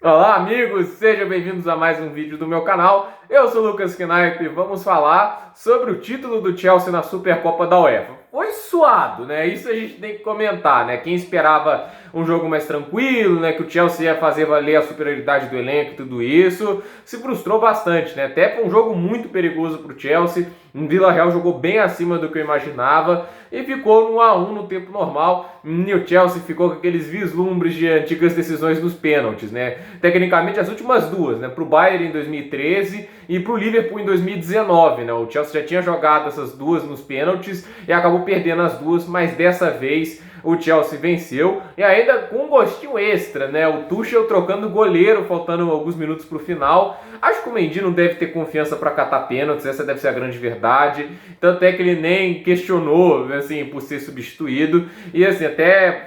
Olá amigos, sejam bem-vindos a mais um vídeo do meu canal. Eu sou o Lucas Knaip e vamos falar sobre o título do Chelsea na Supercopa da UEFA. Foi suado, né? Isso a gente tem que comentar, né? Quem esperava um jogo mais tranquilo, né? Que o Chelsea ia fazer valer a superioridade do elenco e tudo isso, se frustrou bastante, né? Até foi um jogo muito perigoso para o Chelsea. O Villarreal jogou bem acima do que eu imaginava e ficou no 1-1 no tempo normal. E o Chelsea ficou com aqueles vislumbres de antigas decisões dos pênaltis, né? Tecnicamente as últimas duas, né? Para o Bayern em 2013 e para o Liverpool em 2019, né? O Chelsea já tinha jogado essas duas nos pênaltis e acabou perdendo as duas, mas dessa vez o Chelsea venceu e ainda com um gostinho extra, né? O Tuchel trocando o goleiro, faltando alguns minutos para o final. Acho que o Mendy não deve ter confiança para catar pênaltis, essa deve ser a grande verdade. Tanto é que ele nem questionou, assim, por ser substituído. E assim, até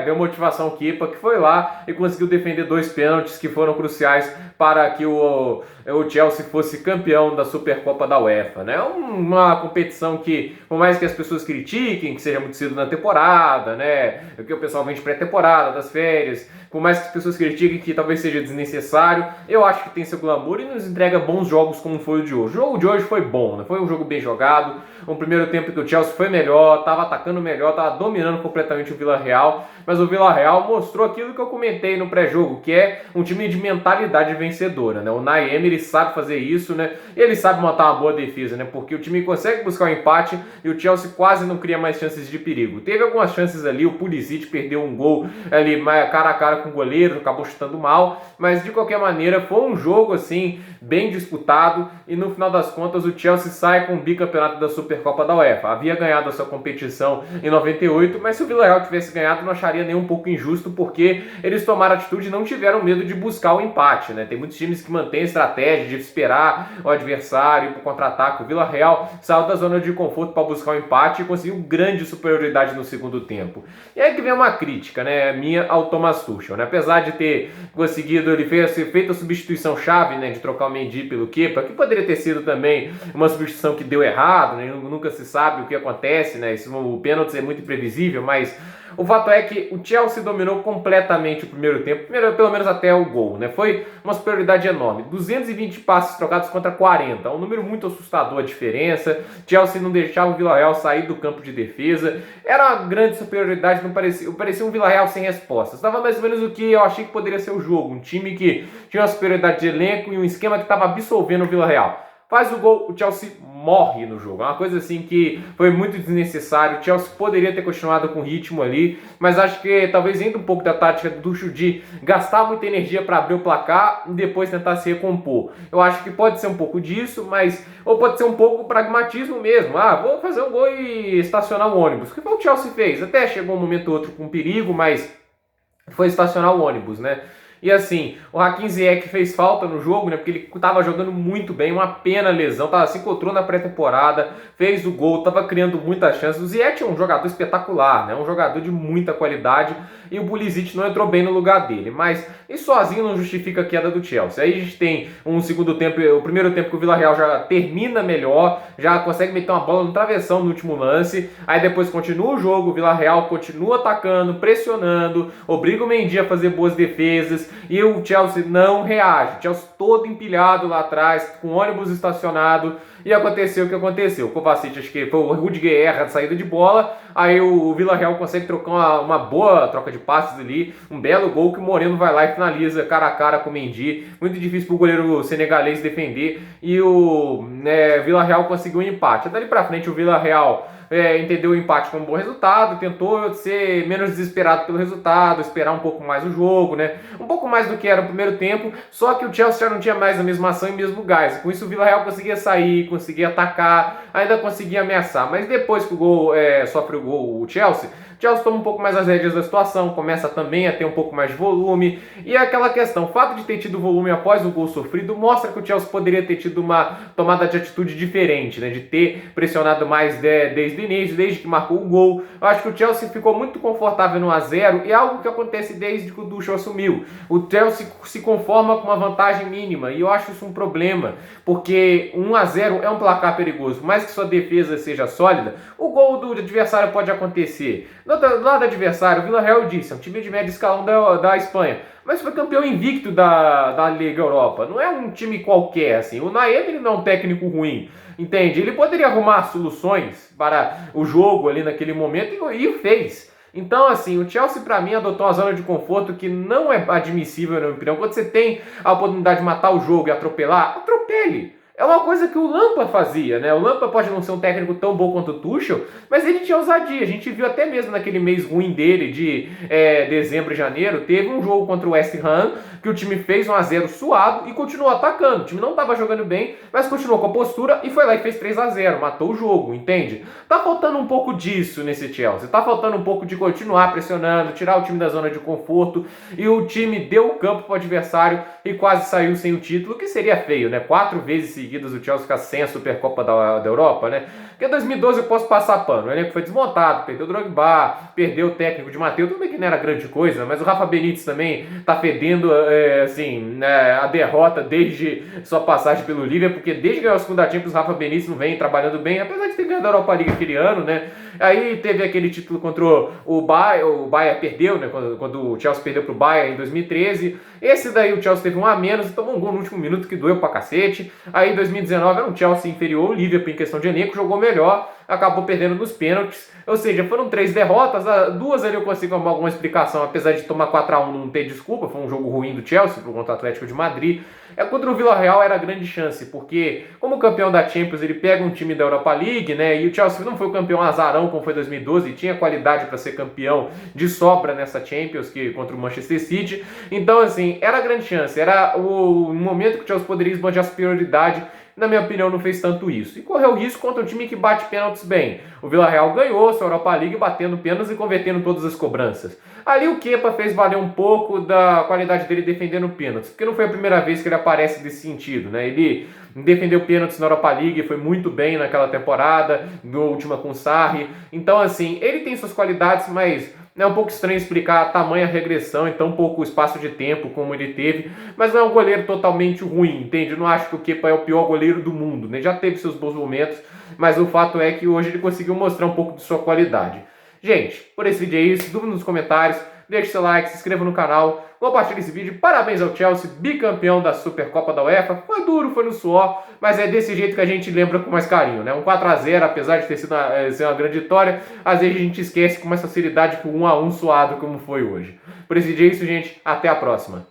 deu motivação ao Kepa, que foi lá e conseguiu defender dois pênaltis que foram cruciais para que o Chelsea fosse campeão da Supercopa da UEFA, né? Uma competição que, por mais que as pessoas critiquem, que seja muito cedo na temporada, né? Que o pessoal vem de pré-temporada, das férias, por mais que as pessoas critiquem que talvez seja desnecessário, eu acho que tem seu glamour e nos entrega bons jogos como foi o de hoje. O jogo de hoje foi bom, né? Foi um jogo bem jogado, um primeiro tempo que o Chelsea foi melhor, estava atacando melhor, estava dominando completamente o Villarreal, mas o Villarreal mostrou aquilo que eu comentei no pré-jogo, que é um time de mentalidade vencedora, né? O Unai Emery sabe fazer isso, né? E ele sabe montar uma boa defesa, né? Porque o time consegue buscar um empate e o Chelsea quase não cria mais chances de perigo. Teve algumas chances ali, o Pulisic perdeu um gol ali cara a cara com o goleiro, acabou chutando mal, mas de qualquer maneira foi um jogo assim bem disputado e no final das contas o Chelsea sai com o bicampeonato da Supercopa da UEFA. Havia ganhado a sua competição em 98, mas se o Villarreal tivesse ganhado não acharia nem um pouco injusto, porque eles tomaram atitude e não tiveram medo de buscar o empate, né? Tem muitos times que mantêm a estratégia de esperar o adversário para o contra-ataque. O Villarreal saiu da zona de conforto para buscar o empate e conseguiu grande superioridade no segundo tempo. E aí que vem uma crítica, né, minha ao Thomas Tuchel, né? Apesar de ter conseguido, ele fez feito a substituição chave, né, de trocar o Mendy pelo Kepa, que poderia ter sido também uma substituição que deu errado, né? Nunca se sabe o que acontece, né? O pênalti é muito imprevisível, mas o fato é que o Chelsea dominou completamente o primeiro tempo, pelo menos até o gol, né? Foi uma superioridade enorme. 220 passes trocados contra 40, um número muito assustador a diferença. Chelsea não deixava o Villarreal sair do campo de defesa. Era uma grande superioridade, não parecia um Villarreal sem respostas. Estava mais ou menos o que eu achei que poderia ser o jogo. Um time que tinha uma superioridade de elenco e um esquema que estava absolvendo o Villarreal. Faz o gol, o Chelsea morre no jogo. É uma coisa assim que foi muito desnecessário. O Chelsea poderia ter continuado com o ritmo ali, mas acho que talvez ainda um pouco da tática do Tuchel de gastar muita energia para abrir o placar e depois tentar se recompor. Eu acho que pode ser um pouco disso, mas ou pode ser um pouco pragmatismo mesmo. Vou fazer um gol e estacionar o ônibus. O que o Chelsea fez? Até chegou um momento ou outro com perigo, mas foi estacionar o ônibus, né? E assim, o Hakim Ziyech fez falta no jogo, né? Porque ele estava jogando muito bem, uma pena a lesão, se encontrou na pré-temporada, fez o gol, estava criando muitas chances. O Ziyech é um jogador espetacular, né? Um jogador de muita qualidade e o Pulisic não entrou bem no lugar dele. Mas isso sozinho não justifica a queda do Chelsea. Aí a gente tem um segundo tempo, o primeiro tempo que o Villarreal já termina melhor, já consegue meter uma bola no travessão no último lance. Aí depois continua o jogo, o Villarreal continua atacando, pressionando, obriga o Mendy a fazer boas defesas. E o Chelsea não reage. O Chelsea todo empilhado lá atrás, com o ônibus estacionado. E aconteceu o que aconteceu. O Kovacic, acho que foi o Rudiger erra de saída de bola. Aí o Villarreal consegue trocar uma boa troca de passes ali. Um belo gol que o Moreno vai lá e finaliza cara a cara com o Mendy. Muito difícil para o goleiro senegalês defender. E o Villarreal conseguiu um empate. Dali para frente o Villarreal entendeu o empate como um bom resultado, tentou ser menos desesperado pelo resultado, esperar um pouco mais o jogo, né? Um pouco mais do que era o primeiro tempo, só que o Chelsea já não tinha mais a mesma ação e mesmo gás. Com isso o Villarreal conseguia sair, conseguia atacar, ainda conseguia ameaçar. Mas depois que o gol sofre o gol, o Chelsea toma um pouco mais as rédeas da situação, começa também a ter um pouco mais de volume, e é aquela questão, o fato de ter tido volume após o gol sofrido mostra que o Chelsea poderia ter tido uma tomada de atitude diferente, né, de ter pressionado mais desde o início, desde que marcou o gol. Eu acho que o Chelsea ficou muito confortável no 1-0 e é algo que acontece desde que o Tuchel assumiu. O Chelsea se conforma com uma vantagem mínima e eu acho isso um problema, porque 1-0 é um placar perigoso, por mais que sua defesa seja sólida, o gol do adversário pode acontecer. Do lado adversário, o Villarreal, eu disse, é um time de médio escalão da Espanha, mas foi campeão invicto da Liga Europa. Não é um time qualquer, assim. O Naemi, ele não é um técnico ruim, entende? Ele poderia arrumar soluções para o jogo ali naquele momento e o fez. Então, assim, o Chelsea, para mim, adotou uma zona de conforto que não é admissível, na minha opinião. Quando você tem a oportunidade de matar o jogo e atropelar, atropele. É uma coisa que o Lampa fazia, né? O Lampa pode não ser um técnico tão bom quanto o Tuchel, mas ele tinha ousadia. A gente viu até mesmo naquele mês ruim dele, de dezembro e janeiro, teve um jogo contra o West Ham, que o time fez 1-0 suado e continuou atacando. O time não estava jogando bem, mas continuou com a postura e foi lá e fez 3-0, matou o jogo, entende? Tá faltando um pouco disso nesse Chelsea, tá faltando um pouco de continuar pressionando, tirar o time da zona de conforto, e o time deu o campo pro adversário e quase saiu sem o título, que seria feio, né? 4 vezes seguidas o Chelsea ficar sem a Supercopa da Europa, né? Porque em 2012 eu posso passar pano, o elenco foi desmontado, perdeu o Drogba, perdeu o técnico de Matheus, tudo bem que não era grande coisa, mas o Rafa Benítez também tá fedendo, a derrota desde sua passagem pelo Liverpool, porque desde que ganhou a segunda Champions, o Rafa Benítez não vem trabalhando bem, apesar de ter ganhado a Europa League aquele ano, né? Aí teve aquele título contra o Bayern perdeu, né? Quando o Chelsea perdeu pro Bayern em 2013. Esse daí o Chelsea teve um a menos e tomou um gol no último minuto que doeu pra cacete. Aí em 2019 era um Chelsea inferior, o Liverpool em questão de elenco jogou melhor, acabou perdendo nos pênaltis. Ou seja, foram 3 derrotas, 2 ali eu consigo arrumar alguma explicação, apesar de tomar 4-1 não ter desculpa, foi um jogo ruim do Chelsea contra o Atlético de Madrid. Contra o Villarreal era grande chance, porque como campeão da Champions ele pega um time da Europa League, né? E o Chelsea não foi o campeão azarão como foi em 2012, tinha qualidade para ser campeão de sobra nessa Champions que contra o Manchester City. Então assim, era grande chance, era o momento que o Chelsea poderia esbanjar a superioridade. Na minha opinião, não fez tanto isso. E correu risco contra um time que bate pênaltis bem. O Villarreal ganhou sua Europa League batendo pênaltis e convertendo todas as cobranças. Ali o Kepa fez valer um pouco da qualidade dele defendendo pênaltis, porque não foi a primeira vez que ele aparece nesse sentido, né? Ele defendeu pênaltis na Europa League, foi muito bem naquela temporada, na última com o Sarri. Então, assim, ele tem suas qualidades, mas é um pouco estranho explicar a tamanha regressão em tão pouco espaço de tempo como ele teve, mas não é um goleiro totalmente ruim, entende? Eu não acho que o Kepa é o pior goleiro do mundo, né? Já teve seus bons momentos, mas o fato é que hoje ele conseguiu mostrar um pouco de sua qualidade. Gente, por esse vídeo é isso, dúvida nos comentários, deixe seu like, se inscreva no canal, compartilhe esse vídeo, parabéns ao Chelsea, bicampeão da Supercopa da UEFA, foi duro, foi no suor, mas é desse jeito que a gente lembra com mais carinho, né? Um 4-0, apesar de ter sido uma grande vitória, às vezes a gente esquece com mais facilidade que o 1-1 suado como foi hoje. Por esse vídeo é isso, gente, até a próxima.